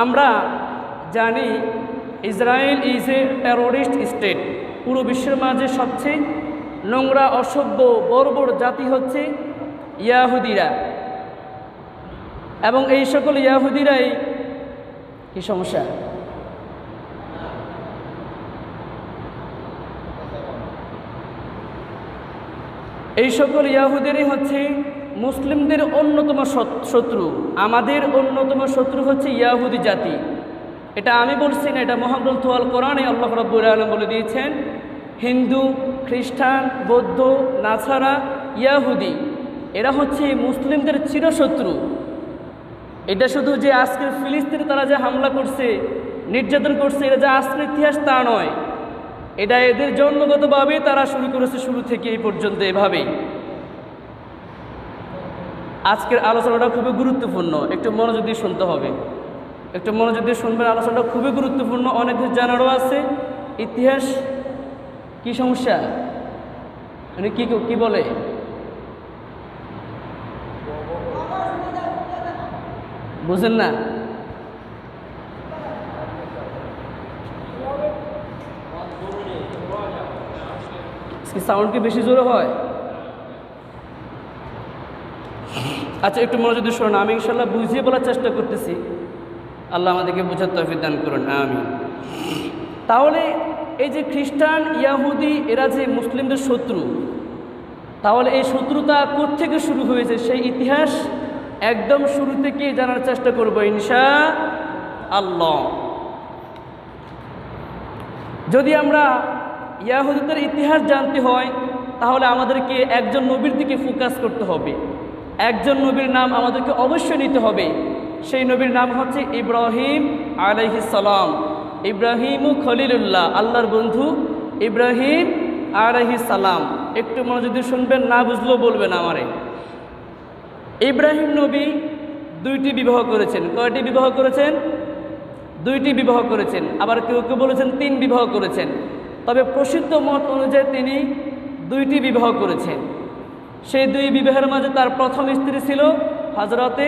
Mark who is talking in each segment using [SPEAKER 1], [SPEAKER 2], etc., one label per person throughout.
[SPEAKER 1] আমরা জানি Israel is a terrorist state. পুরো বিশ্বের মাঝে সবচেয়ে নোংরা, অসভ্য, বর্বর জাতি হচ্ছে ইয়াহুদিরা। এবং এই সকল ইয়াহুদিরাই কি সমস্যা? এই সকল ইয়াহুদিরাই হচ্ছে মুসলিমদের অন্যতম শত্রু। আমাদের অন্যতম শত্রু হচ্ছে ইয়াহুদি জাতি। এটা আমি বলছি না, এটা মহাগ্রন্থ আল কোরআনে আল্লাহ রাব্বুল আলামিন বলে দিয়েছেন। হিন্দু, খ্রিস্টান, বৌদ্ধ, নাসারা, ইয়াহুদি এরা হচ্ছে মুসলিমদের চিরশত্রু। এটা শুধু যে আজকের ফিলিস্তিনে তারা যে হামলা করছে, নির্যাতন করছে, এটা যে আজকের ইতিহাস তা নয়। এটা এদের জন্মগতভাবেই তারা শুরু করেছে, শুরু থেকে এই পর্যন্ত এভাবেই। আজকের আলোচনাটা খুবই গুরুত্বপূর্ণ, একটু মনোযোগ দিয়ে শুনতে হবে, একটু মনোযোগ দিয়ে শুনবেন। আলোচনাটা খুবই গুরুত্বপূর্ণ, অনেক কিছু জানারও আছে। ইতিহাস কি সমস্যা, মানে কি বলে বুঝেন না? সাউন্ড কি বেশি জোরে হয়? আচ্ছা, একটু মনোযোগ দিয়ে শুনুন। আমি ইনশাল্লাহ বুঝিয়ে বলার চেষ্টা করতেছি, আল্লাহ আমাদেরকে বোঝার তৌফিক দান করুন, আমিন। তাহলে এই যে খ্রিস্টান, ইয়াহুদি এরা যে মুসলিমদের শত্রু, তাহলে এই শত্রুতা কোত্থেকে শুরু হয়েছে সেই ইতিহাস একদম শুরু থেকে জানার চেষ্টা করব ইনশাআল্লাহ। যদি আমরা ইয়াহুদিদের ইতিহাস জানতে হয় তাহলে আমাদেরকে একজন নবীর দিকে ফোকাস করতে হবে। একজন নবীর নাম আমাদেরকে অবশ্যই নিতে হবে। সেই নবীর নাম হচ্ছে ইব্রাহিম আলাইহিস সালাম। ইব্রাহিমু খলিলুল্লাহ, আল্লাহর বন্ধু ইব্রাহিম আলাইহিস সালাম। একটু মনোযোগ দিয়ে শুনবেন, না বুঝলেও বলবেন আমারে। ইব্রাহিম নবী দুইটি বিবাহ করেছেন। কয়টি বিবাহ করেছেন? দুইটি বিবাহ করেছেন। আবার কেউ কেউ বলেছেন 3 বিবাহ করেছেন। তবে প্রসিদ্ধ মত অনুযায়ী তিনি দুইটি বিবাহ করেছেন। সেই 2 বিবাহের মাঝে তার প্রথম স্ত্রী ছিল হযরতে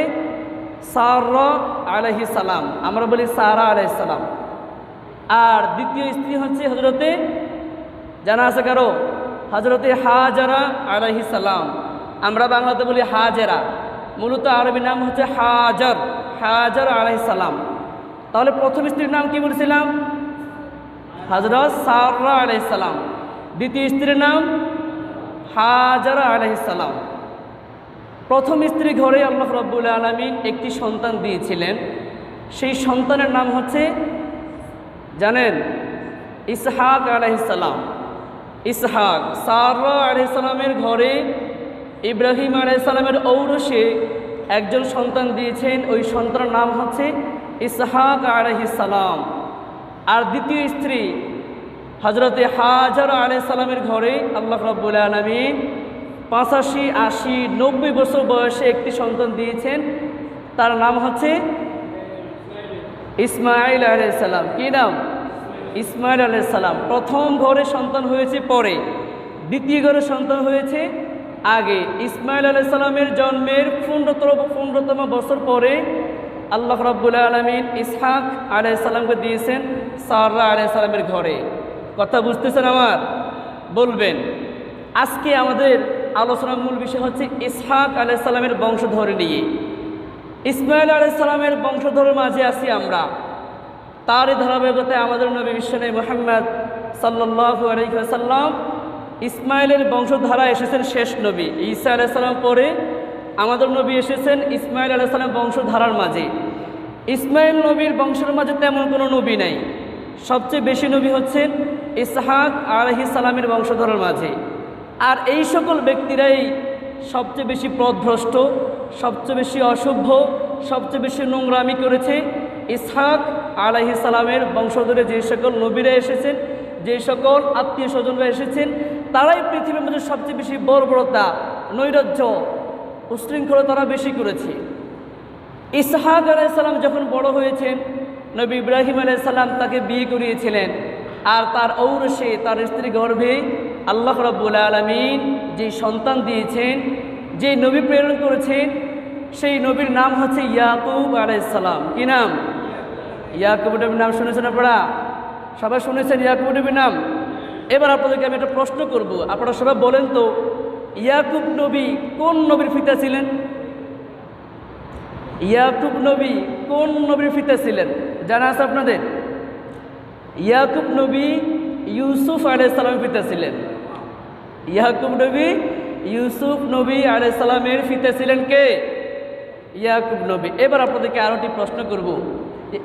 [SPEAKER 1] সারা আলাইহিস সালাম, আমরা বলি সারা আলাইহিস সালাম। আর দ্বিতীয় স্ত্রী হচ্ছে হযরতে, জানা আছে কারো? হযরতে হাজারা আলাইহিস সালাম, আমরা বাংলাতে বলি হাজেরা, মূলত আরবি নাম হচ্ছে হাজার, হাজার আলাইহিস সালাম। তাহলে প্রথম স্ত্রীর নাম কি বলেছিলাম? হযরত সারা আলাইহিস সালাম। দ্বিতীয় স্ত্রীর নাম হাজারা আলাইহিস সালাম। প্রথম স্ত্রী ঘরে আল্লাহ রাব্বুল আলামিন একটি সন্তান দিয়েছিলেন। সেই সন্তানের নাম হচ্ছে, জানেন, ইসহাক আলাইহিস সালাম। ইসহাক, সারা আলাইহিস সালামের ঘরে ইব্রাহিম আলাইহিস সালামের ঔরসে একজন সন্তান দিয়েছেন। ওই সন্তানের নাম হচ্ছে ইসহাক আলাইহিস সালাম। আর দ্বিতীয় স্ত্রী হযরতে হাজারা আলাইহিস সালামের ঘরে আল্লাহ রাব্বুল আলামিন 85, 80, 90 বছর বয়সে একটি সন্তান দিয়েছেন। তার নাম হচ্ছে ইসমাইল আলাইহিস সালাম। কি নাম? ইসমাইল আলাইহিস সালাম। প্রথম ঘরে সন্তান হয়েছে পরে, দ্বিতীয় ঘরে সন্তান হয়েছে আগে। ইসমাইল আলাইহিস সালামের জন্মের 15তম বছর পরে আল্লাহ রাব্বুল আলামিন ইসহাক আলাইহিস সালামকে দিয়েছেন সারা আলাইহিস সালামের ঘরে। কথা বুঝতেছেন আমার? বলবেন। আজকে আমাদের আলোচনার মূল বিষয় হচ্ছে ইসহাক আলাইহিস সালামের বংশধর নিয়ে। ইসমাইল আলাইহিস সালামের বংশধরের মাঝে আছি আমরা। তারই ধারাবাহিকতায় আমাদের নবী বিশ্বনবী মুহাম্মদ সাল্লাল্লাহু আলাইহি ওয়াসাল্লাম ইসমাইলের বংশধারা এসেছেন শেষ নবী ঈসা আলাইহিস সালাম পরে আমাদের নবী এসেছেন ইসমাইল আলাইহিস সালাম বংশধারার মাঝে। ইসমাইল নবীর বংশের মাঝে তেমন কোনো নবী নাই। সবচেয়ে বেশি নবী হচ্ছেন ইসহাক আলাইহিস সালামের বংশধরের মাঝে। আর এই সকল ব্যক্তিরাই সবচেয়ে বেশি পথভ্রষ্ট, সবচেয়ে বেশি অসভ্য, সবচেয়ে বেশি নোংরামি করেছে। ইসহাক আলাইহিস সালামের বংশধরে যে সকল নবীরা এসেছেন, যে সকল আত্মীয় স্বজনরা এসেছেন, তারাই পৃথিবীর মধ্যে সবচেয়ে বেশি বর্বরতা, নৈরাজ্য, উশৃঙ্খলতা তারা বেশি করেছে। ইসহাক আলাইহিস সালাম যখন বড় হয়েছেন, নবী ইব্রাহিম আলাইহিস সালাম তাকে বিয়ে করিয়েছিলেন। আর তার ঔরসে, তার স্ত্রী গর্ভে আল্লাহ রাব্বুল আলামিন যে সন্তান দিয়েছেন, যে নবী প্রেরণ করেছেন, সেই নবীর নাম হচ্ছে ইয়াকুব আলাইহিস সালাম। কি নাম? ইয়াকুব নবীর নাম শুনেছেন আপনারা? সবাই শুনেছেন ইয়াকুব নবীর নাম? এবার আপনাদেরকে আমি একটা প্রশ্ন করব, আপনারা সবাই বলেন তো ইয়াকুব নবী কোন নবীর পিতা ছিলেন? ইয়াকুব নবী কোন নবীর পিতা ছিলেন জানা আছে আপনাদের? ইয়াকুব নবী ইউসুফ আলাইহিস সালামের পিতা ছিলেন। ইয়াকুব নবী ইউসুফ নবী আলাইহিস সালামের পিতা ছিলেন কে? ইয়াকুব নবী। এবার আপনাদেরকে আরেকটি প্রশ্ন করব,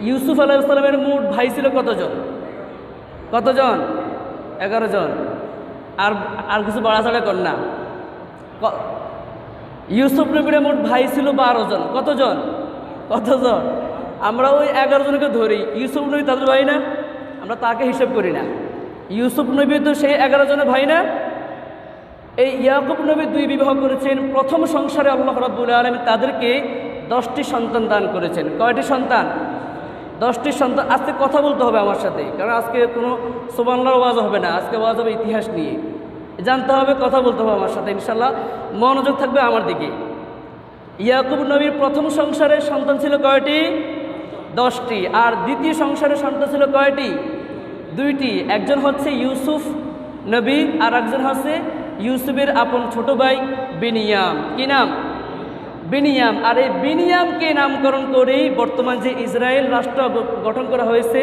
[SPEAKER 1] ইউসুফ আলাইহিস সালামের মোট ভাই ছিল কতজন? কতজন? 11 জন। আর আর কিছু বাড়াচাড়া কর না। ইউসুফ নবীর মোট ভাই ছিল 12 জন। কতজন? কতজন? আমরা ওই 11 জনকে ধরি। ইউসুফ নবী তাদের ভাই না? আমরা তাকে হিসাব করি না। ইউসুফ নবী তো সেই 11 জনের ভাই না? এই ইয়াকুব নবী 2 বিবাহ করেছেন। প্রথম সংসারে আল্লাহ রাব্বুল আলামিন তাদেরকে 10টি সন্তান দান করেছেন। কয়টি সন্তান? 10টি সন্তান। আজকে কথা বলতে হবে আমার সাথে, কারণ আজকে কোনো সুবহানাল্লাহর ওয়াজ হবে না, আজকে ওয়াজ হবে ইতিহাস নিয়ে। জানতে হবে, কথা বলতে হবে আমার সাথে, ইনশাল্লাহ মনোযোগ থাকবে আমার দিকে। ইয়াকুব নবীর প্রথম সংসারে সন্তান ছিল কয়টি? 10টি। আর দ্বিতীয় সংসারে সন্তান ছিল কয়টি? 2টি। একজন হচ্ছে ইউসুফ নবী আর একজন হচ্ছে ইউসুফের আপন ছোট ভাই বিনিয়াম। কি নাম? বিনিয়াম। আর এই বিনিয়ামকে নামকরণ করেই বর্তমান যে ইসরায়েল রাষ্ট্র গঠন করা হয়েছে,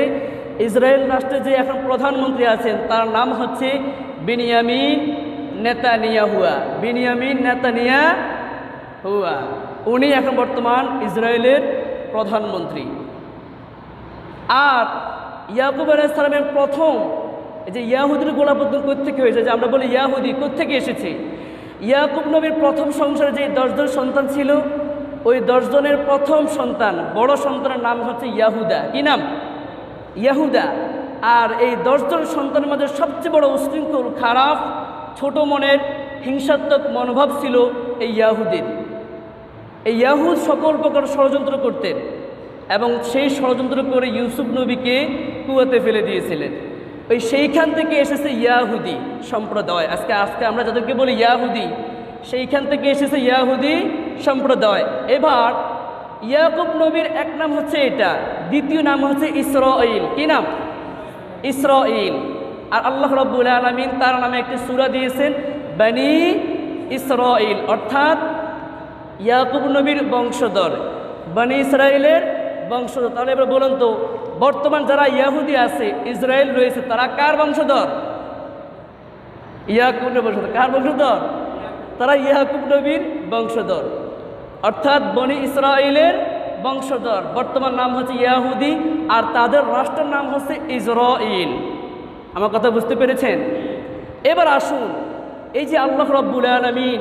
[SPEAKER 1] ইসরায়েল রাষ্ট্রের যে এখন প্রধানমন্ত্রী আছেন তার নাম হচ্ছে বিনিয়ামিন নেতানিয়াহুয়া। বিনিয়ামিন নেতানিয়াহুয়া, উনি এখন বর্তমান ইসরায়েলের প্রধানমন্ত্রী। আর ইয়াকুব আলাইহিস সালামের প্রথম এই যে ইয়াহুদির গোলাপদ্দন কোত্থেকে হয়েছে, যে আমরা বলি ইয়াহুদি কোত্থেকে এসেছে? ইয়াকুব নবীর প্রথম সংসারে যে 10 জন সন্তান ছিল, ওই 10 জনের প্রথম সন্তান, বড় সন্তানের নাম হচ্ছে ইয়াহুদা। কি নাম? ইয়াহুদা। আর এই 10 জন সন্তানের মধ্যে সবচেয়ে বড় উশৃঙ্খল, খারাপ, ছোট মনের, হিংসাত্মক মনোভাব ছিল এই ইয়াহুদের। এই ইয়াহুদ সকল প্রকার ষড়যন্ত্র করতেন এবং সেই ষড়যন্ত্র করে ইউসুফ নবীকে কুয়াতে ফেলে দিয়েছিলেন। ওই সেইখান থেকে এসেছে ইয়াহুদি সম্প্রদায়। আজকে আমরা যাদেরকে বলি ইয়াহুদি, সেইখান থেকে এসেছে ইয়াহুদি সম্প্রদায়। এবার ইয়াকুব নবীর এক নাম হচ্ছে এটা, দ্বিতীয় নাম হচ্ছে ইসরাঈল। কি নাম? ইসরাঈল। আর আল্লাহ রাব্বুল আলামিন তার নামে একটি সূরা দিয়েছেন বনী ইসরাঈল, অর্থাৎ ইয়াকুব নবীর বংশধর, বনী ইসরাঈলের বংশধর। তাহলে এবার বলুন তো, বর্তমান যারা ইয়াহুদি আছে, ইসরায়েল রয়েছে, তারা কার বংশধর? ইয়াকুব নবীর বংশধর। কার বংশধর? তারা ইয়াকুব নবীর বংশধর, অর্থাৎ বনী ইসরায়েলের বংশধর। বর্তমান নাম হচ্ছে ইয়াহুদি, আর তাদের রাষ্ট্রের নাম হচ্ছে ইসরাঈল। আমার কথা বুঝতে পেরেছেন? এবার আসুন, এই যে আল্লাহ রাব্বুল আলামিন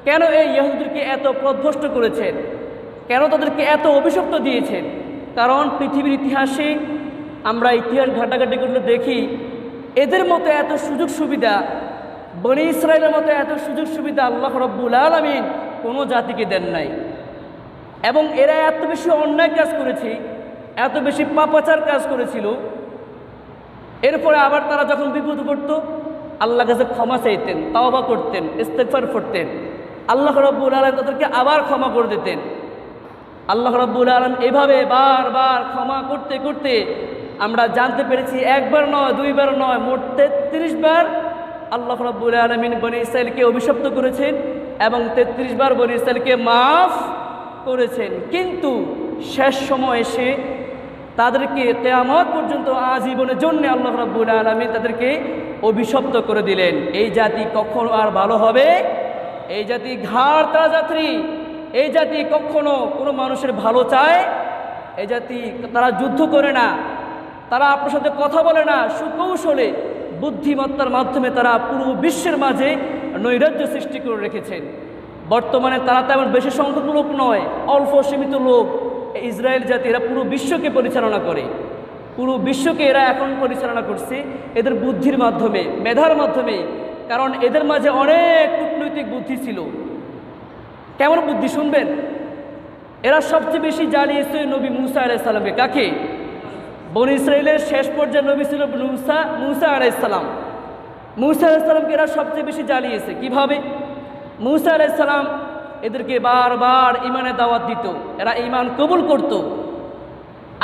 [SPEAKER 1] কেন এই ইহুদিদেরকে এত পথভ্রষ্ট করেছেন, কেন তাদেরকে এত অভিশপ্ত দিয়েছেন? কারণ পৃথিবীর ইতিহাসে আমরা ইতিহাস ঘাটাঘাটি করলে দেখি, এদের মতো এত সুযোগ সুবিধা, বনী ইসরায়েলের মতো এত সুযোগ সুবিধা আল্লাহ রাব্বুল আলামিন কোনো জাতিকে দেন নাই। এবং এরা এত বেশি অন্যায় কাজ করেছে, এত বেশি পাপাচার কাজ করেছিল, এরপরে আবার তারা যখন বিপদে পড়তো আল্লাহর কাছে ক্ষমা চাইতেন, তাওবা করতেন, ইস্তেগফার করতেন, আল্লাহ রাব্বুল আলামিন তাদেরকে আবার ক্ষমা করে দিতেন। আল্লাহ রাব্বুল আলামিন এভাবে বারবার ক্ষমা করতে করতে আমরা জানতে পেরেছি, একবার নয়, দুইবার নয়, মোট 33 বার আল্লাহ রাব্বুল আলামিন বনী ইসরায়েলকে অভিশপ্ত করেছেন এবং 33 বার বনী ইসরায়েলকে মাফ করেছেন। কিন্তু শেষ সময় এসে তাদেরকে কিয়ামত পর্যন্ত আজীবনের জন্য আল্লাহ রাব্বুল আলামিন তাদেরকে অভিশপ্ত করে দিলেন। এই জাতি কখনো আর ভালো হবে? এই জাতি ঘাড় তারা যাত্রী, এই জাতি কখনো কোনো মানুষের ভালো চায়? এই জাতি তারা যুদ্ধ করে না, তারা আপনার সাথে কথা বলে না, সুকৌশলে বুদ্ধিমত্তার মাধ্যমে তারা পুরো বিশ্বের মাঝে নৈরাজ্য সৃষ্টি করে রেখেছেন। বর্তমানে তারা তেমন বেশি সংখ্যক লোক নয়, অল্প সীমিত লোক। ইসরায়েল জাতি এরা পুরো বিশ্বকে পরিচালনা করে, পুরো বিশ্বকে এরা এখন পরিচালনা করছে এদের বুদ্ধির মাধ্যমে, মেধার মাধ্যমে। কারণ এদের মাঝে অনেক কূটনৈতিক বুদ্ধি ছিল। কেমন বুদ্ধি শুনবেন? এরা সবচেয়ে বেশি জ্বালিয়েছে নবী মুসা আলাইহিস সালামকে। কাকে? বনী ইসরায়েলের শেষ পর্যায়ে নবী ছিল মুসা আলাইহিস সালাম। মুসা আলাইহিস সালামকে এরা সবচেয়ে বেশি জ্বালিয়েছে। কিভাবে? মুসা আলাইহিস সালাম এদেরকে বারবার ঈমানের দাওয়াত দিত, এরা ঈমান কবুল করত।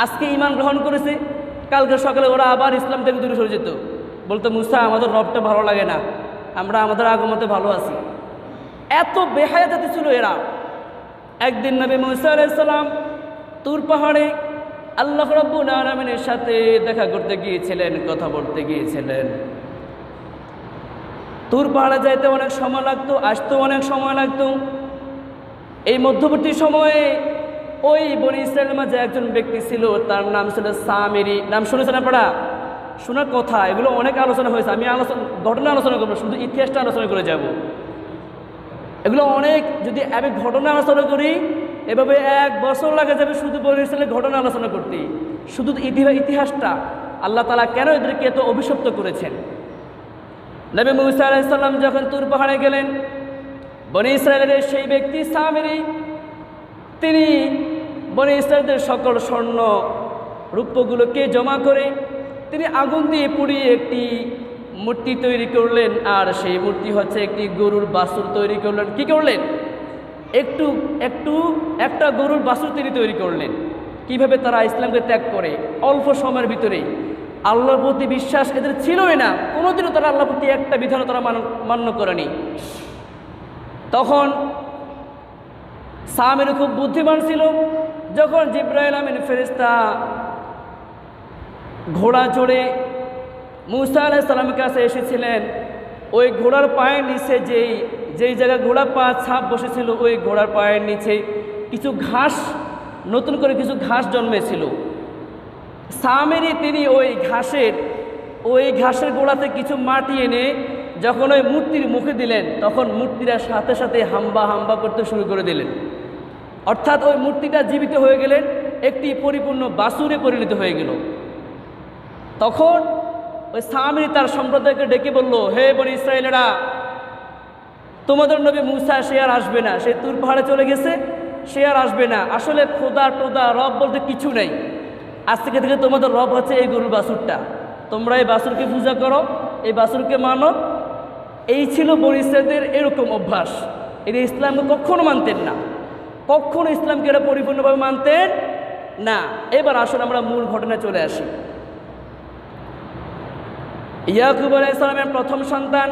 [SPEAKER 1] আজকে ঈমান গ্রহণ করেছে, কালকে সকালে ওরা আবার ইসলাম থেকে দূরে সরে যেত, বলতো মুসা আমাদের রবটা ভালো লাগে না, আমরা আমাদের আগমতে ভালো আছি। এত বেহায়া জাতি ছিল এরা। একদিন নবী মুসা আলাইহিস সালাম তুর পাহাড়ে আল্লাহ রাব্বুল আলামিনের সাথে দেখা করতে গিয়েছিলেন, কথা বলতে গিয়েছিলেন। তুর পাহাড়ে যাইতে অনেক সময় লাগতো, আসতেও অনেক সময় লাগতো। এই মধ্যবর্তী সময়ে ওই বনী ইসরায়েলের মাঝে একজন ব্যক্তি ছিল, তার নাম ছিল সামিরি। নাম শুনেছেন আপনারা? শোনার কথা, এগুলো অনেক আলোচনা হয়েছে। আমি ঘটনা আলোচনা করবো, শুধু ইতিহাসটা আলোচনা করে যাব। এগুলো অনেক, যদি আমি ঘটনা আলোচনা করি এভাবে 1 বছর লাগে যাবে শুধু বনী ইসরায়েলের ঘটনা আলোচনা করতে। শুধু ইতিহাসটা, আল্লাহ তাআলা কেন এদেরকে এত অভিশপ্ত করেছেন। নবী মুসা আলাইহিস সালাম যখন তুর পাহাড়ে গেলেন, বনী ইসরায়েলের সেই ব্যক্তি সামিরি, তিনি বনী ইসরায়েলদের সকল স্বর্ণ রূপ্যগুলোকে জমা করে তিনি আগুন দিয়ে পুড়িয়ে একটি মূর্তি তৈরি করলেন। আর সেই মূর্তি হচ্ছে একটি গরুর বাছুর তৈরি করলেন। কি করলেন? একটা গরুর বাছুর তিনি তৈরি করলেন। কিভাবে তারা ইসলামকে ত্যাগ করে অল্প সময়ের ভিতরে। আল্লাহর প্রতি বিশ্বাস এদের ছিলই না, কোনোদিনও তারা আল্লাহর প্রতি একটা বিধানও তারা মান্য করেনি। তখন সামির খুব বুদ্ধিমান ছিল। যখন জিবরাইল আমিন ফেরেশতা ঘোড়া চড়ে মুসা আলাইহিস সালামের কাছে এসেছিলেন, ওই ঘোড়ার পায়ের নিচে যেই জায়গায় ঘোড়া পা ছাপ বসেছিল, ওই ঘোড়ার পায়ের নিচে কিছু ঘাস, নতুন করে কিছু ঘাস জন্মেছিল। সামিরি তিনি ওই ঘাসের গোড়াতে কিছু মাটি এনে যখন ওই মূর্তির মুখে দিলেন, তখন মূর্তিরা সাথে সাথে হাম্বা হাম্বা করতে শুরু করে দিলেন। অর্থাৎ ওই মূর্তিটা জীবিত হয়ে গেলেন, একটি পরিপূর্ণ বাছুরে পরিণত হয়ে গেল। তখন ওই সামিরি তার সম্প্রদায়কে ডেকে বলল, হে বনী ইসরায়েলেরা, তোমাদের নবী মুসা সে আর আসবে না, সে তুর পাহাড়ে চলে গেছে, সে আর আসবে না। আসলে খোদা টোদা রব বলতে কিছু নেই। আজ থেকে তোমাদের রব হচ্ছে এই গরুর বাছুরটা, তোমরা এই বাছুরকে পূজা করো, এই বাছুরকে মানো। এই ছিল বনী ইসরায়েলদের এরকম অভ্যাস। এরা ইসলামকে কখনো মানতেন না, কখনো ইসলামকে এরা পরিপূর্ণভাবে মানতেন না। এবার আসলে আমরা মূল ঘটনায় চলে আসি। ইয়াকুব আলাইহিস সালামের প্রথম সন্তান,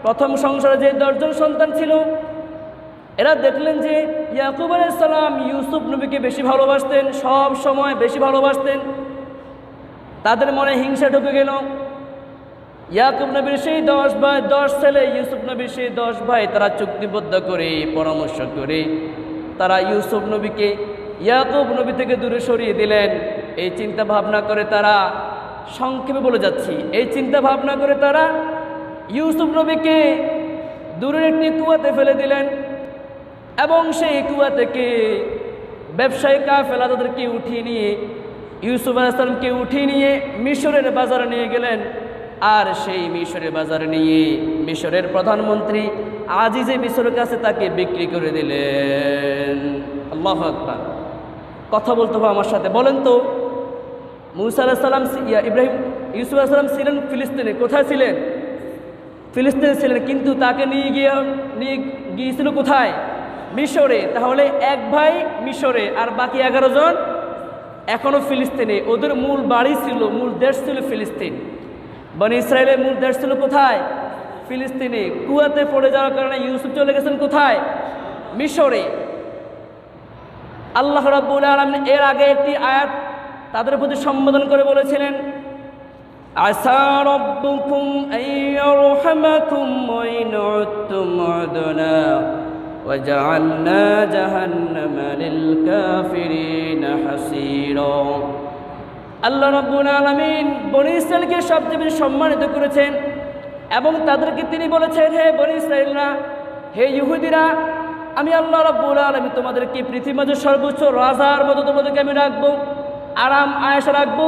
[SPEAKER 1] প্রথম সংসারে যে 10 জন সন্তান ছিল, এরা দেখলেন যে ইয়াকুব আলাইহিস সালাম ইউসুফ নবীকে বেশি ভালোবাসতেন, সব সময় বেশি ভালোবাসতেন। তাদের মনে হিংসা ঢুকে গেল। ইয়াকুব নবীর সেই 10 ছেলে, ইউসুফ নবীর সেই 10 ভাই, তারা চুক্তিবদ্ধ করে পরামর্শ করে তারা ইউসুফ নবীকে ইয়াকুব নবী থেকে দূরে সরিয়ে দিলেন। এই চিন্তা ভাবনা করে তারা, সংক্ষেপে বলে যাচ্ছি, এই চিন্তা ভাবনা করে তারা ইউসুফ নবীকে দূরের একটি কুয়াতে ফেলে দিলেন এবং সেই কুয়া থেকে ব্যবসায়ী কাফেলা তাদেরকে উঠিয়ে নিয়ে, ইউসুফ আলাইহিস সালামকে উঠিয়ে নিয়ে মিশরের বাজারে নিয়ে গেলেন। আর সেই মিশরের বাজারে নিয়ে মিশরের প্রধানমন্ত্রী আজিজে মিশরের কাছে তাকে বিক্রি করে দিলেন। আল্লাহু আকবার। কথা বলতে হবে আমার সাথে। বলেন তো, মুসা আলাইহিস সালাম ইউসুফ আলাইহিস সালাম ছিলেন ফিলিস্তিনে। কোথায় ছিলেন? ফিলিস্তিনে ছিলেন, কিন্তু তাকে নিয়ে গিয়েছিল কোথায়? মিশরে। তাহলে এক ভাই মিশরে আর বাকি 11 জন এখনো ফিলিস্তিনে। ওদের মূল বাড়ি ছিল, মূল দেশ ছিল ফিলিস্তিন। বনী ইসরায়েলের মূল দেশ ছিল কোথায়? ফিলিস্তিনে। কুয়াতে পড়ে যাওয়ার কারণে ইউসুফ চলে গেছেন কোথায়? মিশরে। আল্লাহ রাব্বুল আলামিন এর আগে একটি আয়াত তাদের প্রতি সম্বোধন করে বলেছিলেন, আসা রাব্বুকুম আইয়ারহামাকুম ওয়া ইন উদতুম উদনা ওয়া জাআলনা জাহান্নামা লিল কাফিরিনা হাসীরা। আল্লাহ রাব্বুল আলামিন বনী ইসরায়েলকে সবচেয়ে বেশি সম্মানিত করেছেন এবং তাদেরকে তিনি বলেছেন, হে বনী ইসরায়েলরা, হে ইহুদিরা, আমি আল্লাহ রাব্বুল আলামিন তোমাদেরকে পৃথিবীর মাঝে সর্বোচ্চ রাজার মতো তোমাদেরকে আমি রাখবো, আরাম আয়েশ রাখবো,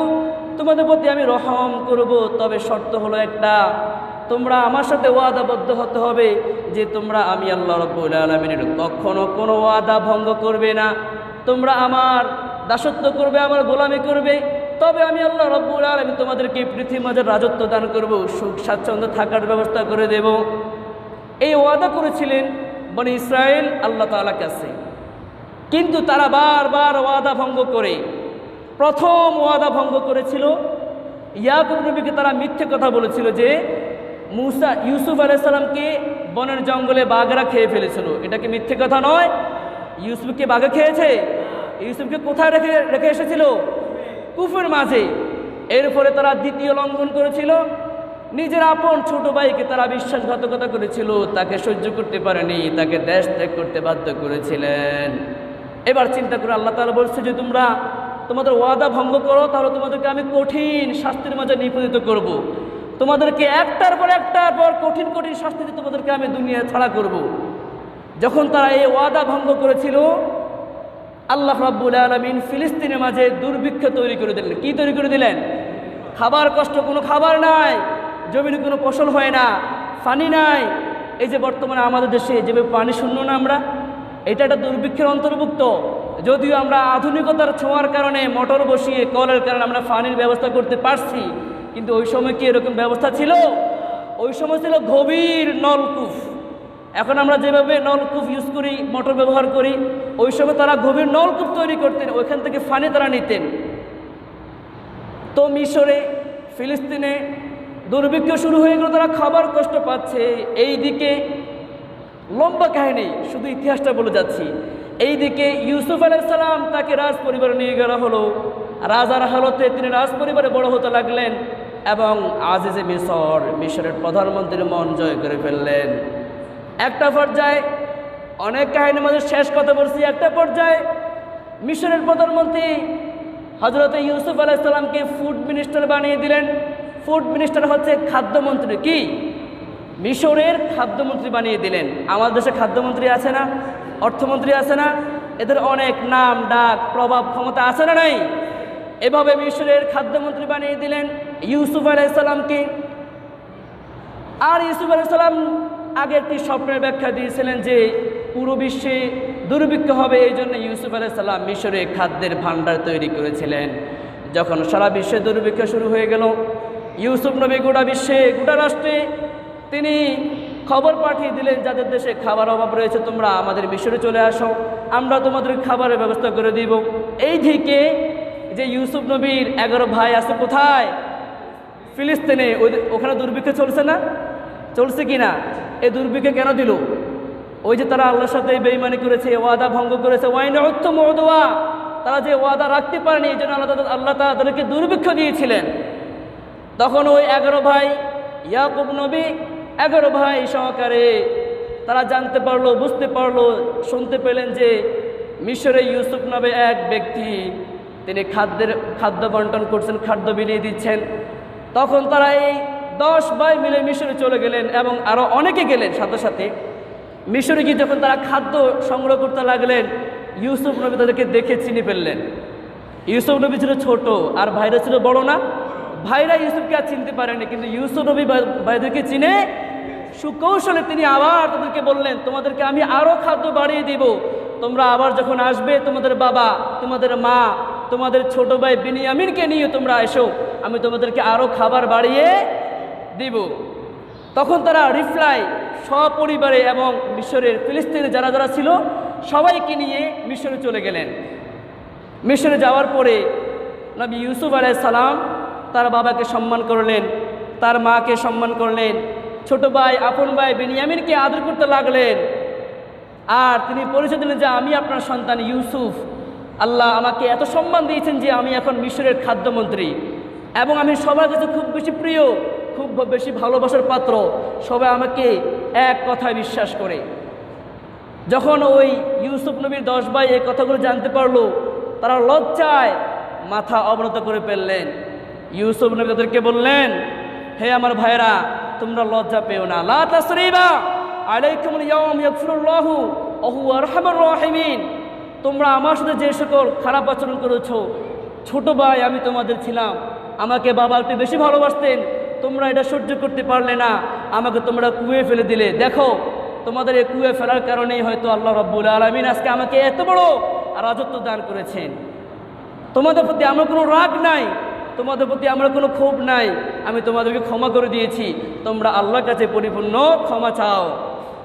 [SPEAKER 1] তোমাদের প্রতি আমি রহম করব। তবে শর্ত হলো একটা, তোমরা আমার সাথে ওয়াদাবদ্ধ হতে হবে যে তোমরা আমি আল্লাহ রাব্বুল আলামিনের কখনো কোনো ওয়াদা ভঙ্গ করবে না, তোমরা আমার দাসত্ব করবে, আমার গোলামি করবে, তবে আমি আল্লাহ রাব্বুল আলামিন তোমাদেরকে পৃথিবীর মাঝে রাজত্ব দান করব, সুখ স্বাচ্ছন্দ্য থাকার ব্যবস্থা করে দেব। এই ওয়াদা করেছিলেন বনী ইসরায়েল আল্লাহ তাআলার কাছে, কিন্তু তারা বারবার ওয়াদা ভঙ্গ করে প্রথম ওয়াদা ভঙ্গ করেছিল। ইয়াকুব নবীকে তারা মিথ্যে কথা বলেছিল যে ইউসুফ আলাইহিস সালামকে বনের জঙ্গলে বাঘরা খেয়ে ফেলেছিল। এটা কি মিথ্যে কথা নয়? ইউসুফকে বাঘে খেয়েছে? ইউসুফকে কোথায় রেখে রেখে এসেছিল? কুফের মাঝে। এর ফলে তারা দ্বিতীয় লঙ্ঘন করেছিল। নিজের আপন ছোট ভাইকে তারা বিশ্বাসঘাতকতা করেছিল, তাকে সহ্য করতে পারেনি, তাকে দেশ ত্যাগ করতে বাধ্য করেছিলেন। এবার চিন্তা করে আল্লাহ তাআলা বলছে যে তোমরা তোমাদের ওয়াদা ভঙ্গ করো, তাহলে তোমাদেরকে আমি কঠিন শাস্তির মাঝে নিপতিত করব। তোমাদেরকে একটার পর কঠিন কঠিন শাস্তি দিয়ে তোমাদেরকে আমি দুনিয়া ছাড়া করব। যখন তারা এই ওয়াদা ভঙ্গ করেছিল, আল্লাহ রাব্বুল আলামিন ফিলিস্তিনের মাঝে দুর্ভিক্ষ তৈরি করে দিলেন। কি তৈরি করে দিলেন? খাবার কষ্ট, কোনো খাবার নাই, জমিনে কোনো ফসল হয় না, পানি নাই। এই যে বর্তমানে আমাদের দেশে যেভাবে পানি শূন্য না আমরা, এটা একটা দুর্ভিক্ষের অন্তর্ভুক্ত। যদিও আমরা আধুনিকতার ছোঁয়ার কারণে মোটর বসিয়ে কলের কারণে আমরা পানির ব্যবস্থা করতে পারছি, কিন্তু ওই সময় কি এরকম ব্যবস্থা ছিল? ওই সময় ছিল গভীর নলকূপ। এখন আমরা যেভাবে নলকূপ ইউজ করি, মোটর ব্যবহার করি, ওই সময় তারা গভীর নলকূপ তৈরি করতেন, ওইখান থেকে পানি তারা নিতেন। তো মিশরে, ফিলিস্তিনে দুর্ভিক্ষ শুরু হয়ে গেল, তারা খাবার কষ্ট পাচ্ছে। এই দিকে লম্বা কাহিনী, শুধু ইতিহাসটা বলে যাচ্ছি। এই দিকে ইউসুফ আলাইহিস সালাম, তাকে রাজ পরিবারে নিয়ে গেলা হলো। রাজার হালতে তিনি রাজ পরিবারে বড় হতে লাগলেন এবং আজিজে মিশরের প্রধানমন্ত্রীর মন জয় করে ফেললেন। একটা পর্যায়ে, অনেক কাহিনীর মধ্যে শেষ কথা বলছি, একটা পর্যায়ে মিশরের প্রধানমন্ত্রী হযরত ইউসুফ আলাইহিস সালামকে ফুড মিনিস্টার বানিয়ে দিলেন। ফুড মিনিস্টার হচ্ছে খাদ্যমন্ত্রী। কি? মিশরের খাদ্যমন্ত্রী বানিয়ে দিলেন। আমাদের দেশে খাদ্যমন্ত্রী আছে না? অর্থমন্ত্রী আছে না? এদের অনেক নাম ডাক প্রভাব ক্ষমতা আছে না নাই? এভাবে মিশরের খাদ্যমন্ত্রী বানিয়ে দিলেন ইউসুফ আলাইহিস সালামকে। আর ইউসুফ আলাইহিস সালাম আগে একটি স্বপ্নের ব্যাখ্যা দিয়েছিলেন যে পুরো বিশ্বে দুর্ভিক্ষ হবে, এই জন্য ইউসুফ আলাইহিস সালাম মিশরে খাদ্যের ভাণ্ডার তৈরি করেছিলেন। যখন সারা বিশ্বে দুর্ভিক্ষ শুরু হয়ে গেল, ইউসুফ নবী গোটা বিশ্বে, গোটা রাষ্ট্রে তিনি খবর পাঠিয়ে দিলেন, যাদের দেশে খাবার অভাব রয়েছে তোমরা আমাদের মিশরে চলে আসো, আমরা তোমাদের খাবারের ব্যবস্থা করে দিব। এই দিকে যে ইউসুফ নবীর 11 ভাই আছে কোথায়? ফিলিস্তিনে। ওখানে দুর্ভিক্ষ চলছে না? চলছে কি না? এই দুর্ভিক্ষ কেন দিল? ওই যে তারা আল্লাহর সাথে বেঈমানি করেছে, ওয়াদা ভঙ্গ করেছে, তারা যে ওয়াদা রাখতে পারেনি, এই জন্য আল্লাহ তাদেরকে দুর্ভিক্ষ দিয়েছিলেন। তখন ওই 11 ভাই, ইয়াকুব নবী 11 ভাই সহকারে তারা জানতে পারলো, বুঝতে পারলো, শুনতে পেলেন যে মিশরে ইউসুফ নামে এক ব্যক্তি, তিনি খাদ্য বন্টন করছেন, খাদ্য বিলিয়ে দিচ্ছেন। তখন তারা এই 10 ভাই মিলে মিশরে চলে গেলেন এবং আরও অনেকে গেলেন সাথে সাথে। মিশরে গিয়ে যখন তারা খাদ্য সংগ্রহ করতে লাগলেন, ইউসুফ নবী তাদেরকে দেখে চিনে ফেললেন। ইউসুফ নবী ছিল ছোট আর ভাইরা ছিল বড় না? ভাইরা ইউসুফকে আর চিনতে পারেনি, কিন্তু ইউসুফ নবী ভাইদেরকে চিনে সুকৌশলে তিনি আবার তাদেরকে বললেন, তোমাদেরকে আমি আরও খাদ্য বাড়িয়ে দিব, তোমরা আবার যখন আসবে তোমাদের বাবা, তোমাদের মা, তোমাদের ছোট ভাই বিনিয়ামিনকে নিয়ে তোমরা এসো, আমি তোমাদেরকে আরও খাবার বাড়িয়ে দিব। তখন তারা রিপ্লাই সপরিবারে এবং মিশরের ফিলিস্তিনে যারা যারা ছিল সবাইকে নিয়ে মিশরে চলে গেলেন। মিশরে যাওয়ার পরে নবী ইউসুফ আলাইহিস সালাম তার বাবাকে সম্মান করলেন, তার মাকে সম্মান করলেন, ছোট ভাই আপন ভাই বিনিয়ামিনকে আদর করতে লাগলেন। আর তিনি পরিচয় দিলেন যে আমি আপনার সন্তান ইউসুফ, আল্লাহ আমাকে এত সম্মান দিয়েছেন যে আমি এখন মিশরের খাদ্যমন্ত্রী এবং আমি সবার কাছে খুব বেশি প্রিয়, খুব বেশি ভালোবাসার পাত্র, সবাই আমাকে এক কথায় বিশ্বাস করে। যখন ওই ইউসুফ নবীর 10 ভাই এই কথাগুলো জানতে পারলো, তারা লজ্জায় মাথা অবনত করে ফেললেন। ইউসুফ নবী তাদেরকে বললেন, হে আমার ভাইরা, তোমরা লজ্জা পেও না, লা তাসরিবা আলাইকুমুল ইয়াওম ইয়াগফিরুল্লাহু ওয়া হুয়া আরহামুর রাহিমিন। তোমরা আমার সাথে যে সকল খারাপ আচরণ করেছো, ছোট ভাই আমি তোমাদের ছিলাম, আমাকে বাবা একটু বেশি ভালোবাসতেন, তোমরা এটা সহ্য করতে পারলে না, আমাকে তোমরা কুয়ে ফেলে দিলে। দেখো তোমাদের এই কুয়ে ফেলার কারণেই হয়তো আল্লাহ রাব্বুল আলামিন আজকে আমাকে এত বড় রাজত্ব দান করেছেন। তোমাদের প্রতি আমার কোনো রাগ নাই, তোমাদের প্রতি আমার কোনো ক্ষোভ নাই, আমি তোমাদেরকে ক্ষমা করে দিয়েছি, তোমরা আল্লাহর কাছে পরিপূর্ণ ক্ষমা চাও।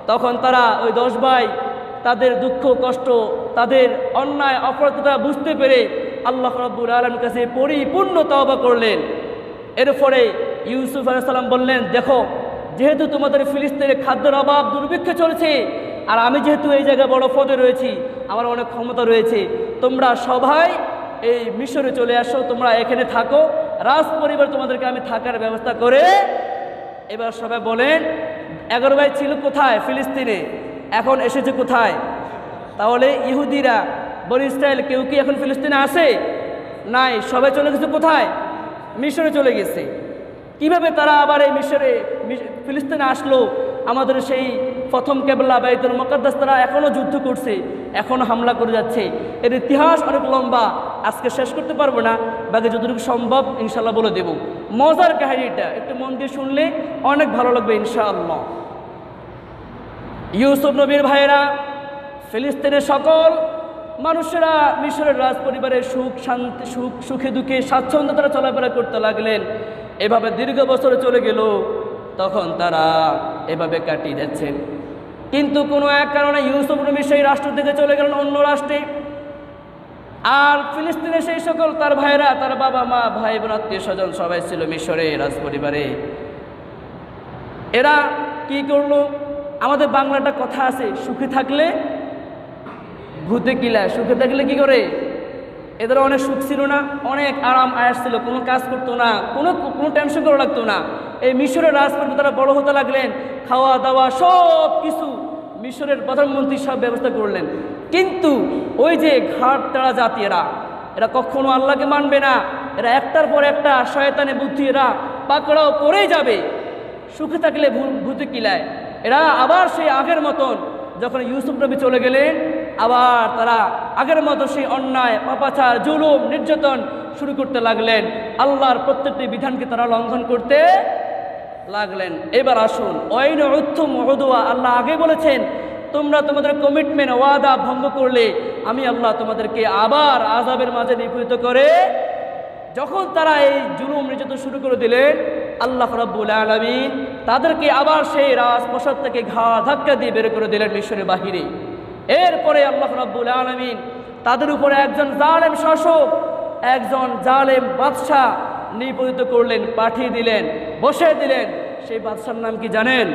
[SPEAKER 1] তখন তারা ওই 10 ভাই তাদের দুঃখ কষ্ট, তাদের অন্যায় অপরাধতা বুঝতে পেরে আল্লাহ রাব্বুল আলামিনের কাছে পরিপূর্ণ তওবা করলেন। এরপরে ইউসুফ আলাইহিস সালাম বললেন, দেখো যেহেতু তোমাদের ফিলিস্তিনে খাদ্যের অভাব দুর্ভিক্ষ চলছে, আর আমি যেহেতু এই জায়গায় বড় পদে রয়েছি, আমার অনেক ক্ষমতা রয়েছে, তোমরা সবাই এই মিশরে চলে আসো, তোমরা এখানে থাকো, রাজ পরিবার তোমাদেরকে আমি থাকার ব্যবস্থা করে। এবার সবাই বলেন 11 ভাই ছিল কোথায়? ফিলিস্তিনে। এখন এসেছে কোথায়? তাহলে ইহুদিরা বনি ইসরায়েল কেউ কি এখন ফিলিস্তিনে আসে? নাই, সবাই চলে গেছে কোথায়? মিশরে চলে গেছে। কিভাবে তারা আবার এই ফিলিস্তিনে আসলো? আমাদের সেই প্রথম কেবলা বাইতুল মুকাদ্দাস তারা এখনও যুদ্ধ করছে, এখনও হামলা করে যাচ্ছে। এর ইতিহাস অনেক লম্বা, আজকে শেষ করতে পারবো না, বাকি যতটুকু সম্ভব ইনশাল্লাহ বলে দেব। মজার কাহিনীটা একটু মন দিয়ে শুনলে অনেক ভালো লাগবে ইনশাআল্লাহ। ইউসুফ নবীর ভাইয়েরা, ফিলিস্তিনের সকল মানুষেরা মিশরের রাজ পরিবারের সুখ শান্তি, সুখে দুঃখে স্বাচ্ছন্দ্য তারা চলাফেরা করতে লাগলেন। এভাবে দীর্ঘ বছরে চলে গেল, তখন তারা এভাবে কাটিয়ে যাচ্ছেন। কিন্তু কোনো এক কারণে ইউসুফ নবী সেই রাষ্ট্র থেকে চলে গেলেন অন্য রাষ্ট্রে। আর ফিলিস্তিনে সেই সকল তার ভাইরা, তার বাবা মা, ভাই বোন, আত্মীয় স্বজন সবাই ছিল মিশরে রাজ পরিবারে। এরা কি করলো? আমাদের বাংলাটা কথা আছে, সুখে থাকলে ভূতে কিলায়। সুখে থাকলে কি করে? এদের অনেক সুখ ছিল না, অনেক আরাম আয়াস ছিল, কোনো কাজ করতো না, কোনো টেনশন করা লাগতো না। এই মিশরের রাজপরিবার তারা বড় হতে লাগলেন, খাওয়া দাওয়া সব কিছু মিশরের প্রধানমন্ত্রী সব ব্যবস্থা করলেন। কিন্তু ওই যে ঘাট তারা জাতি, এরা কখনো আল্লাহকে মানবে না। এরা একটার পর একটা শয়তানে বুদ্ধি, এরা পাকড়াও করেই যাবে। সুখে থাকলে ভূতে কিলায়। এরা আবার সেই আগের মতন, যখন ইউসুফ নবী চলে গেলেন, আবার তারা আগের মতো সেই অন্যায়, পাপাচার, জুলুম, নির্যাতন শুরু করতে লাগলেন। আল্লাহর প্রত্যেকটি বিধানকে তারা লঙ্ঘন করতে লাগলেন। এবার আসুন, ওয়াইন উত্তুম উদওয়া, আল্লাহ আগে বলেছেন তোমরা তোমাদের কমিটমেন্ট ওয়াদা ভঙ্গ করলে আমি আল্লাহ তোমাদেরকে আবার আযাবের মাঝে নিপীড়িত করে। যখন তারা এই জুলুম নির্যাতন শুরু করে দিলেন, আল্লাহ রাব্বুল আলামিন তাদেরকে আবার সেই রাজপ্রাসাদ থেকে ঘাড় ধাক্কা দিয়ে বের করে দিলেন মিশরের বাহিরে। এরপরে আল্লাহ রাব্বুল আলামিন তাদের উপরে একজন জালেম শাসক, একজন জালেম বাদশাহ নিপীড়িত করলেন, পাঠিয়ে দিলেন, বসে দিলেন। সেই বাদশার নাম কি জানেন?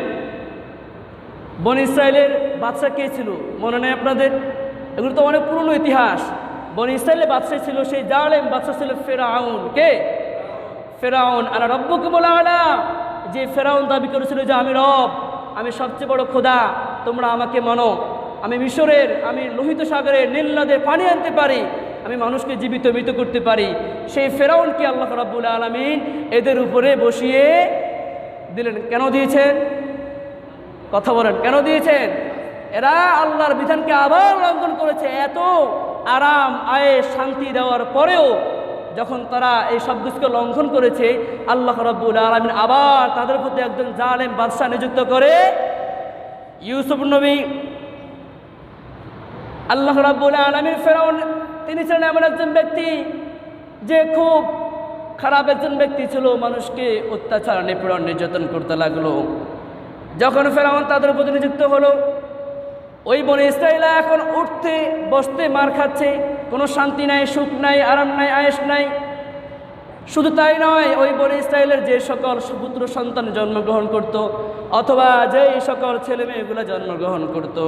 [SPEAKER 1] বনি ইসরায়েলের বাদশা কে ছিল মনে নেই আপনাদের? এগুলো তো অনেক পুরনো ইতিহাস। বনি ইসরায়েলের বাদশা ছিল সেই জালেম বাদশা ছিল ফেরাউন। কে? ফেরাউন। আর রব্বুকুম আলা, যে ফেরাউন দাবি করেছিল যে আমি রব, আমি সবচেয়ে বড় খোদা, তোমরা আমাকে মানো, আমি মিশরের, আমি লোহিত সাগরের নীল নদে পানি আনতে পারি, আমি মানুষকে জীবিত মৃত করতে পারি। সেই ফেরাউনকে আল্লাহ রাব্বুল আলামিন এদের উপরে বসিয়ে দিলেন। কেন দিয়েছেন? কথা বলেন, কেন দিয়েছেন? এরা আল্লাহর বিধানকে আবার লঙ্ঘন করেছে। এত আরাম আয়েশ শান্তি দেওয়ার পরেও যখন তারা এই সব কিছুকে লঙ্ঘন করেছে, আল্লাহ রাব্বুল আলামিন আবার তাদের প্রতি একজন জালেম বাদশা নিযুক্ত করে। ইউসুফ নবী, আল্লাহ রাব্বুল আলামিন ফেরাউন তিনি ছিলেন এমন একজন ব্যক্তি যে খুব খারাপ একজন ব্যক্তি ছিল, মানুষকে অত্যাচার, নিপীড়ন, নির্যাতন করতে লাগলো। যখন ফেরাউন তাদের প্রতি নিযুক্ত হলো, ওই বনি ইসরায়েল এখন উঠতে বসতে মার খাচ্ছে, কোনো শান্তি নাই, সুখ নাই, আরাম নাই, আয়েশ নাই। শুধু তাই নয়, ওই বনি ইসরায়েলের যে সকল সুপুত্র সন্তান জন্মগ্রহণ করত, অথবা যেই সকল ছেলে মেয়েগুলা জন্মগ্রহণ করত,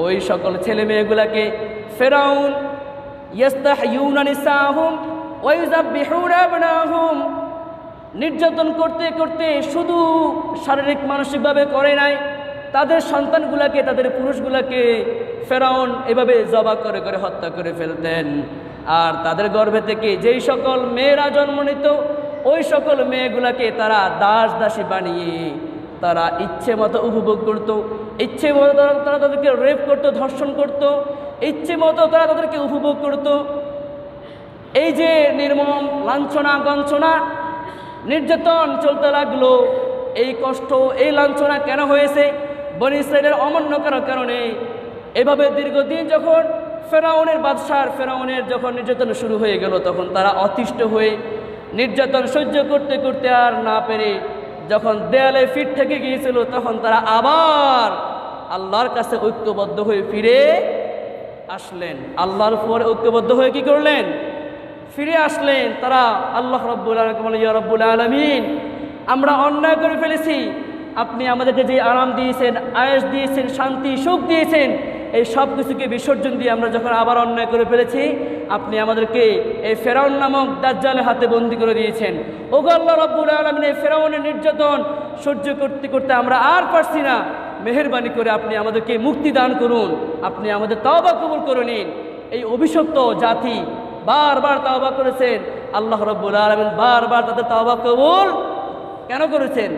[SPEAKER 1] ওই সকল ছেলে মেয়েগুলাকে ফেরাউন ইয়াস্তাহয়ুনা নিসাহুম ওয়া ইউযাববিহুনা আবনাহুম নির্যাতন করতে করতে শুধু শারীরিক মানসিকভাবে করে নাই, তাদের সন্তানগুলাকে, তাদের পুরুষগুলাকে ফেরাউন এভাবে জবাই করে করে হত্যা করে ফেলতেন। আর তাদের গর্ভে থেকে যেই সকল মেয়েরা জন্ম নিত, ওই সকল মেয়েগুলাকে তারা দাস দাসী বানিয়ে তারা ইচ্ছে মতো উপভোগ করত, ইচ্ছে মতো তারা তাদেরকে রেপ করত, ধর্ষণ করত, ইচ্ছে মতো তারা তাদেরকে উপভোগ করত। এই যে নির্মম লাঞ্ছনা গঞ্ছনা নির্যাতন চলতে লাগলো, এই কষ্ট, এই লাঞ্ছনা কেন হয়েছে? বনি ইসরায়েলের অমান্য করার কারণে। এভাবে দীর্ঘদিন যখন ফেরাউনের যখন নির্যাতন শুরু হয়ে গেল, তখন তারা অতিষ্ঠ হয়ে নির্যাতন সহ্য করতে করতে আর না পেরে যখন দেয়ালে ফিট থেকে গিয়েছিল, তখন তারা আবার আল্লাহর কাছে ঐক্যবদ্ধ হয়ে ফিরে আসলেন। আল্লাহর উপরে ঐক্যবদ্ধ হয়ে কি করলেন? ফিরে আসলেন তারা আল্লাহ রাব্বুল আলামিন বলেন, ইয়া রাব্বুল আলামিন, আমরা অন্যায় করে ফেলেছি, আপনি আমাদেরকে যে আরাম দিয়েছেন, আয়েশ দিয়েছেন, শান্তি সুখ দিয়েছেন, এই সব কিছুকে বিসর্জন দিয়ে আমরা যখন আবার অন্যায় করে ফেলেছি, আপনি আমাদেরকে এই ফেরাউন নামক দাজ্জালের হাতে বন্দী করে দিয়েছেন। ওগো আল্লাহ রাব্বুল আলামিন, এই ফেরাউনের নির্যাতন সহ্য করতে করতে আমরা আর পারছি না, মেহেরবানি করে আপনি আমাদেরকে মুক্তি দান করুন, আপনি আমাদের তওবা কবুল করে নিন। এই অভিশপ্ত জাতি বারবার তওবা করেছেন, আল্লাহ রাব্বুল আলামিন বারবার তাদের তওবা কবুল কেন করেছেন?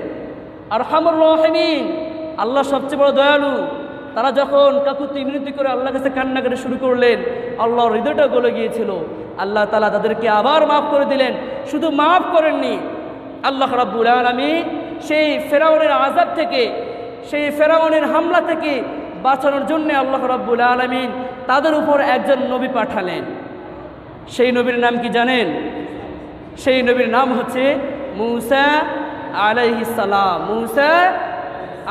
[SPEAKER 1] আরহামুর রাহিমিন, আল্লাহ সবচেয়ে বড় দয়ালু। তারা যখন কাকুতি মিনতি করে আল্লাহর কাছে কান্নাকাটি শুরু করলেন, আল্লাহর হৃদয়টা গলে গিয়েছিল। আল্লাহ তাআলা তাদেরকে আবার মাফ করে দিলেন। শুধু মাফ করেননি, আল্লাহ রাব্বুল আলামিন সেই ফেরাউনের আযাব থেকে, সেই ফেরাউনের হামলা থেকে বাঁচানোর জন্য আল্লাহ রাব্বুল আলামিন তাদের উপর একজন নবী পাঠালেন। সেই নবীর নাম কি জানেন? সেই নবীর নাম হচ্ছে মূসা আলাইহিস সালাম। মূসা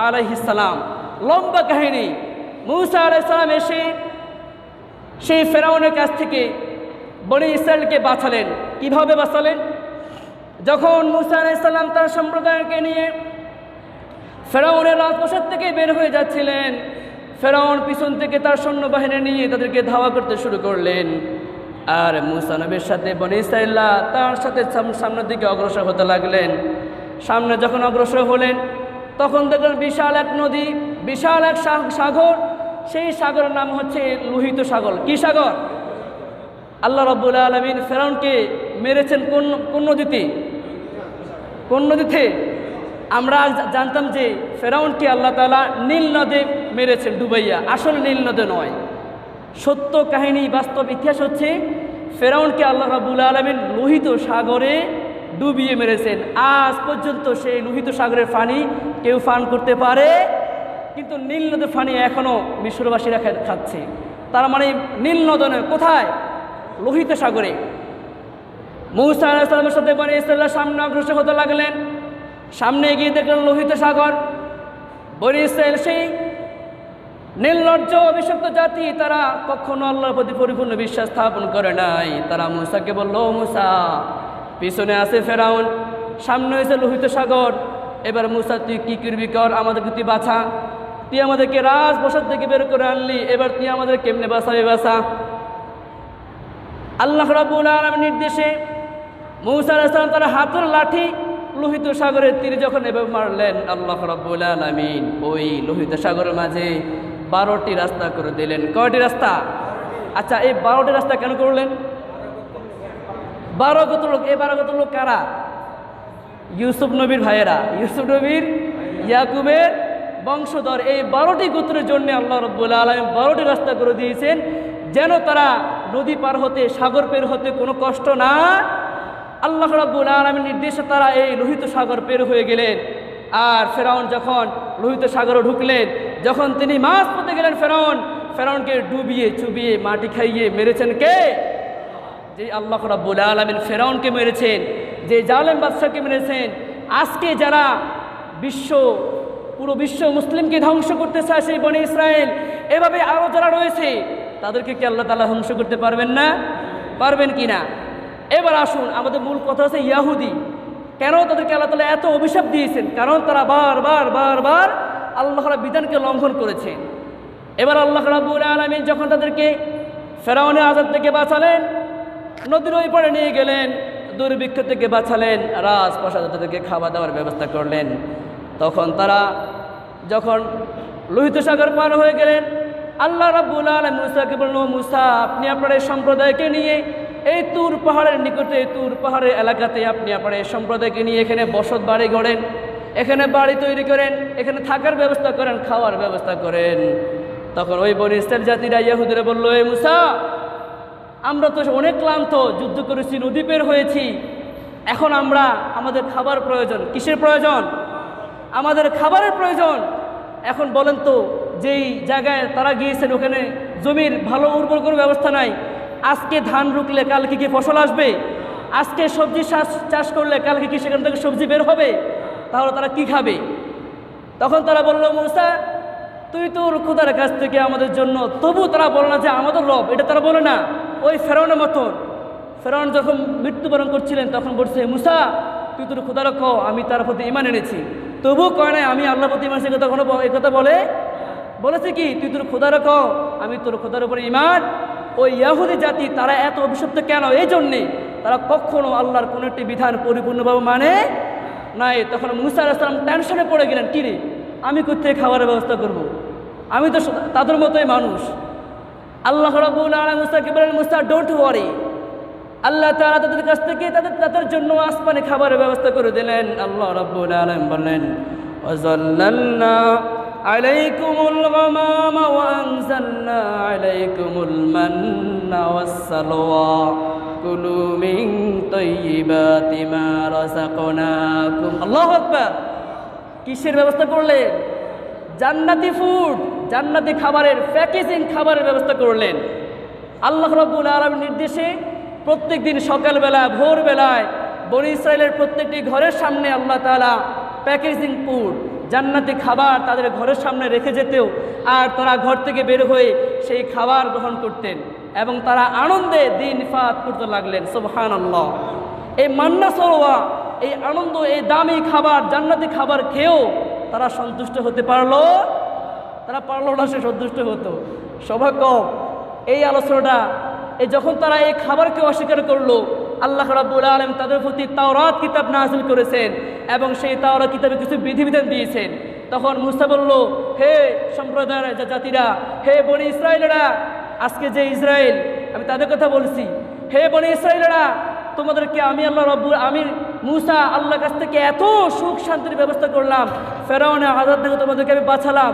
[SPEAKER 1] আলাইহিস সালাম, লম্বা কাহিনী। মূসা আলাইহিস সালাম এসে সেই ফেরাউনের কাছ থেকে বনি ইসরায়েলকে বাঁচালেন। কিভাবে বাঁচালেন? যখন মূসা আলাইহিস সালাম তার সম্প্রদায়কে নিয়ে ফেরাউনের রাজপ্রাসাদ থেকে বের হয়ে যাচ্ছিলেন, ফেরাউন পিছন থেকে তার সৈন্যবাহিনী নিয়ে তাদেরকে ধাওয়া করতে শুরু করলেন। আর মূসা নবীর সাথে বনি ইসরায়েলরা তার সাথে সামনের দিকে অগ্রসর হতে লাগলেন। সামনে যখন অগ্রসর হলেন, তখন দেখলেন বিশাল এক নদী, বিশাল এক সাগর। সেই সাগরের নাম হচ্ছে লোহিত সাগর। কি সাগর? আল্লাহ রাব্বুল আলামিন ফেরাউনকে মেরেছেন কোন নদীতে? কোন নদীতে? আমরা জানতাম যে ফেরাউনকে আল্লাহ তাআলা নীল নদে মেরেছেন ডুবাইয়া, আসলে নীল নদে নয়। সত্য কাহিনী, বাস্তব ইতিহাস হচ্ছে ফেরাউনকে আল্লাহ রাব্বুল আলামিন লোহিত সাগরে ডুবিয়ে মেরেছেন। আজ পর্যন্ত সেই লোহিত সাগরের পানি কেউ পান করতে পারে, কিন্তু নীল নদের পানি এখনও মিশরবাসীরা খাচ্ছে। তার মানে নীল নদনে কোথায়? লোহিত সাগরে। মূসা আলাইহিস সালামের সাথে বনি ইসরায়েলরা সামনে অগ্রসর হতে লাগলেন। সামনে এগিয়ে দেখলেন লোহিত সাগর। বনি ইসরায়েল সেই নির্লজ্জ অভিশপ্ত জাতি, তারা কখনো আল্লাহর প্রতি পরিপূর্ণ বিশ্বাস স্থাপন করে নাই। তারা মূসাকে বলল, মূসা, পিছনে আছে ফেরাউন, সামনে হয়েছে লোহিত সাগর, এবার মূসা তুই কি করবি কর, আমাদেরকে তুই বাঁচা। তুই আমাদেরকে রাজপ্রাসাদ থেকে বের করে আনলি, এবার তুই আমাদের কেমনে বাঁচাবি, বাঁচা। আল্লাহ রাব্বুল আলামিনের নির্দেশে মূসা আলাইহিস সালাম তার হাতের লাঠি লোহিত সাগরের তীরে যখন এভাবে মারলেন, আল্লাহ রাব্বুল আলামিন ওই লোহিত সাগরের মাঝে 12টি রাস্তা করে দিলেন। কয়টি রাস্তা? আচ্ছা, এই 12টি রাস্তা কেন করলেন? 12 গোত্রলোক। এই 12 গোত্রলোক কারা? ইউসুফ নবীর ভাইয়েরা, ইউসুফ নবীর ইয়াকুবের বংশধর। এই 12টি গোত্রের জন্য আল্লাহ রাব্বুল আলামিন 12টি রাস্তা করে দিয়েছেন, যেন তারা নদী পার হতে, সাগর পের হতে কোনো কষ্ট না। আল্লাহ রাব্বুল আলামিনের নির্দেশে তারা এই লোহিত সাগর পের হয়ে গেলেন। আর ফেরাউন যখন লোহিত সাগরে ঢুকলেন, যখন তিনি মাছ পড়তে গেলেন, ফেরাউনকে ডুবিয়ে চুবিয়ে মাটি খাইয়ে মেরেছেন কে? যে আল্লাহ রাব্বুল আলামিন ফেরাউনকে মেরেছেন, যে জালেম বাদশাকে মেরেছেন। আজকে যারা পুরো বিশ্ব মুসলিমকে ধ্বংস করতে চায়, সেই বনি ইসরায়েল, এভাবে আরও যারা রয়েছে, তাদেরকে কি আল্লাহ তাআলা ধ্বংস করতে পারবেন না? পারবেন কি না? এবার আসুন, আমাদের মূল কথা হচ্ছে ইয়াহুদি। কেন তাদেরকে আল্লাহ তাআলা এত অভিশাপ দিয়েছেন? কারণ তারা বারবার আল্লাহর বিধানকে লঙ্ঘন করেছেন। এবার আল্লাহ রাব্বুল আলামিন যখন তাদেরকে ফেরাউনের আযাব থেকে বাঁচালেন, নদীর ওই পারে নিয়ে গেলেন, দুর্ভিক্ষ থেকে বাঁচালেন, রাজপ্রাসাদে তাদেরকে খাওয়া দাওয়ার ব্যবস্থা করলেন। তখন তারা যখন লোহিত সাগর পার হয়ে গেলেন, আল্লাহ রাব্বুল আলামিন মূসাকে বললেন, মূসা, আপনি আপনার এই সম্প্রদায়কে নিয়ে এই তুর পাহাড়ের নিকটে, এই তুর পাহাড়ের এলাকাতে আপনি আপনার এই সম্প্রদায়কে নিয়ে এখানে বসত বাড়ি গড়েন, এখানে বাড়ি তৈরি করেন, এখানে থাকার ব্যবস্থা করেন, খাওয়ার ব্যবস্থা করেন। তখন ওই বনি ইসরাইল জাতিরা ইহুদিরা বলল, এ মূসা, আমরা তো অনেক ক্লান্ত, যুদ্ধ করেছি, নদী পের হয়েছি, এখন আমাদের খাবার প্রয়োজন। কিসের প্রয়োজন? আমাদের খাবারের প্রয়োজন। এখন বলেন তো, যেই জায়গায় তারা গিয়েছেন ওখানে জমির ভালো উর্বর কোনো ব্যবস্থা নাই। আজকে ধান রুকলে কালকে কি ফসল আসবে? আজকে সবজি চাষ করলে কালকে কি সেখান থেকে সবজি বের হবে? তাহলে তারা কি খাবে? তখন তারা বলল, মূসা, তুই তোর খোদার কাছ থেকে আমাদের জন্য, তবু তারা বলে না যে আমাদের রব, এটা তারা বলে না। ওই ফেরাউনের মতন, ফেরাউন যখন মৃত্যুবরণ করছিলেন তখন বলছে, মুসা তুই তোর খোদা রাখো, আমি তার প্রতি ঈমান এনেছি। তবুও কয় নাই আমি আল্লাহর প্রতি ঈমান, সে কথা কখনো এই কথা বলেছে কি তুই তোর খোদা রাখো, আমি তোর খোদার উপরে ঈমান? ওই ইয়াহুদি জাতি তারা এত অভিশপ্ত কেন? এই জন্যে তারা কখনো আল্লাহর কোনো একটি বিধান পরিপূর্ণভাবে মানে নাই। তখন মুসা আলাইহিস সালাম টেনশনে পড়ে গেলেন, কিরে আমি কোথায় খাবারের ব্যবস্থা করব? আমি তো তাদের মতোই মানুষ। আল্লাহ রাব্বুল আলামিন মুসাকে বলেন, মুসা ডোন্ট ওয়ারি, আল্লাহ তাআলা তাদের কাছ থেকে তাদের জন্য আসমানে খাবারের ব্যবস্থা করে দিলেন। আল্লাহ রাব্বুল আলামিন বললেন, ওয়াযাল্লালনা আলাইকুমুল গামামা ওয়া আনজালনা আলাইকুমুল মান্না ওয়াসসালওয়া কুলু মিন তাইয়্যিবাতি মা রাযাকনাকুম। আল্লাহু আকবার। কিসের ব্যবস্থা করলেন? জান্নাতি ফুড, জান্নাতি খাবারের, প্যাকেজিং খাবারের ব্যবস্থা করলেন। আল্লাহ রাব্বুল আলামিনের নির্দেশে প্রত্যেক দিন সকালবেলা ভোরবেলায় বনী ইসরায়েলের প্রত্যেকটি ঘরের সামনে আল্লাহ তাআলা প্যাকেজিং ফুড, জান্নাতি খাবার তাদের ঘরের সামনে রেখে যেতেও, আর তারা ঘর থেকে বের হয়ে সেই খাবার গ্রহণ করতেন এবং তারা আনন্দে দিন ইফাত করতে লাগলেন। সুবহানাল্লাহ। এই মান্না সালওয়া, এই আনন্দ, এই দামি খাবার, জান্নাতি খাবার খেয়েও তারা সন্তুষ্ট হতে পারলো? তারা পারলো না, সে সন্তুষ্ট হতো। সৌভাগ্য এই আলোচনাটা, যখন তারা এই খাবারকে অস্বীকার করলো, আল্লাহ রাব্বুল আলামিন তাদের প্রতি তাওরাত কিতাব নাযিল করেছেন এবং সেই তাওরাত কিতাবে কিছু বিধিবিধান দিয়েছেন। তখন মুসা বলল, হে সম্প্রদায়ের জাতিরা, হে বনী ইসরায়েলেরা, আজকে যে ইসরায়েল, আমি তাদের কথা বলছি, হে বনী ইসরায়েলেরা, তোমাদেরকে আমি আমি মুসা আল্লাহর কাছ থেকে এত সুখ শান্তির ব্যবস্থা করলাম, ফেরাউনের আযাব থেকে তোমাদেরকে আমি বাঁচালাম।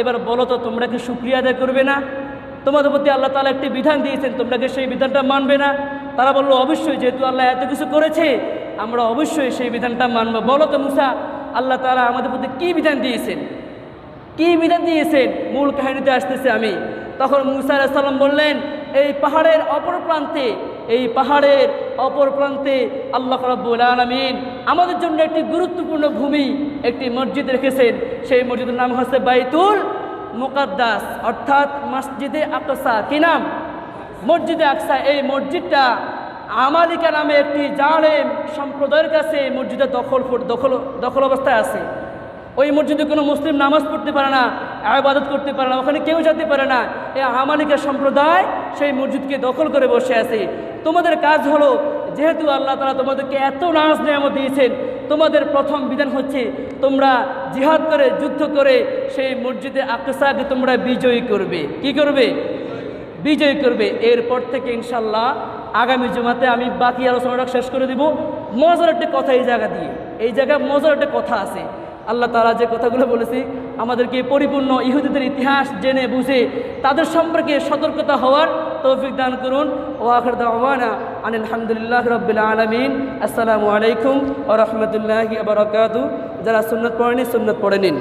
[SPEAKER 1] এবার বলো তো তোমরা কি শুকরিয়া আদায় করবে না? তোমাদের প্রতি আল্লাহ তাআলা একটি বিধান দিয়েছেন, তোমরা কি সেই বিধানটা মানবে না? তারা বললো, অবশ্যই, যেহেতু আল্লাহ এত কিছু করেছে আমরা অবশ্যই সেই বিধানটা মানব। বলো তো মুসা, আল্লাহ তাআলা আমাদের প্রতি কী বিধান দিয়েছেন? কী বিধান দিয়েছেন? মূল কাহিনীতে আসতেছে আমি। তখন মুসা আলাইহিস সালাম বললেন, এই পাহাড়ের অপর প্রান্তে আল্লাহ রাব্বুল আলামিন আমাদের জন্য একটি গুরুত্বপূর্ণ ভূমি, একটি মসজিদ রেখেছেন। সেই মসজিদের নাম হচ্ছে বাইতুল মুকাদ্দাস, অর্থাৎ মসজিদে আকসা। কি নাম? মসজিদে আকসা। এই মসজিদটা আমালিকা নামে একটি জালেম সম্প্রদায়ের কাছে এই মসজিদের দখল অবস্থায় আছে। ওই মসজিদে কোনো মুসলিম নামাজ পড়তে পারে না, ইবাদত করতে পারে না, ওখানে কেউ যেতে পারে না। এই আমালিকা সম্প্রদায় সেই মসজিদকে দখল করে বসে আছে। তোমাদের কাজ হলো, যেহেতু আল্লাহ তাআলা তোমাদেরকে এত নাজ নেয়ামত দিয়েছেন, তোমাদের প্রথম বিধান হচ্ছে তোমরা জিহাদ করে, যুদ্ধ করে সেই মসজিদে আকসাকে তোমরা বিজয়ী করবে। কি করবে? বিজয়ী করবে। এরপর থেকে ইনশাল্লাহ আগামী জুমাতে আমি বাকি আলোচনাটা শেষ করে দিব। মজার একটা কথা এই জায়গায় মজার একটা কথা আছে। আল্লাহ তাআলা যে কথাগুলো বলেছি, আমাদেরকে পরিপূর্ণ ইহুদিদের ইতিহাস জেনে বুঝে তাদের সম্পর্কে সতর্কতা হওয়ার তৌফিক দান করুন। ওয়া আখিরু দাওয়ানা আনিল হামদুলিল্লাহি রাব্বিল আলামিন। আসসালামু আলাইকুম ওয়া রাহমাতুল্লাহি ওয়া বারাকাতুহু। যারা সুন্নাত পড়েনি সুন্নাত পড়ে নিন।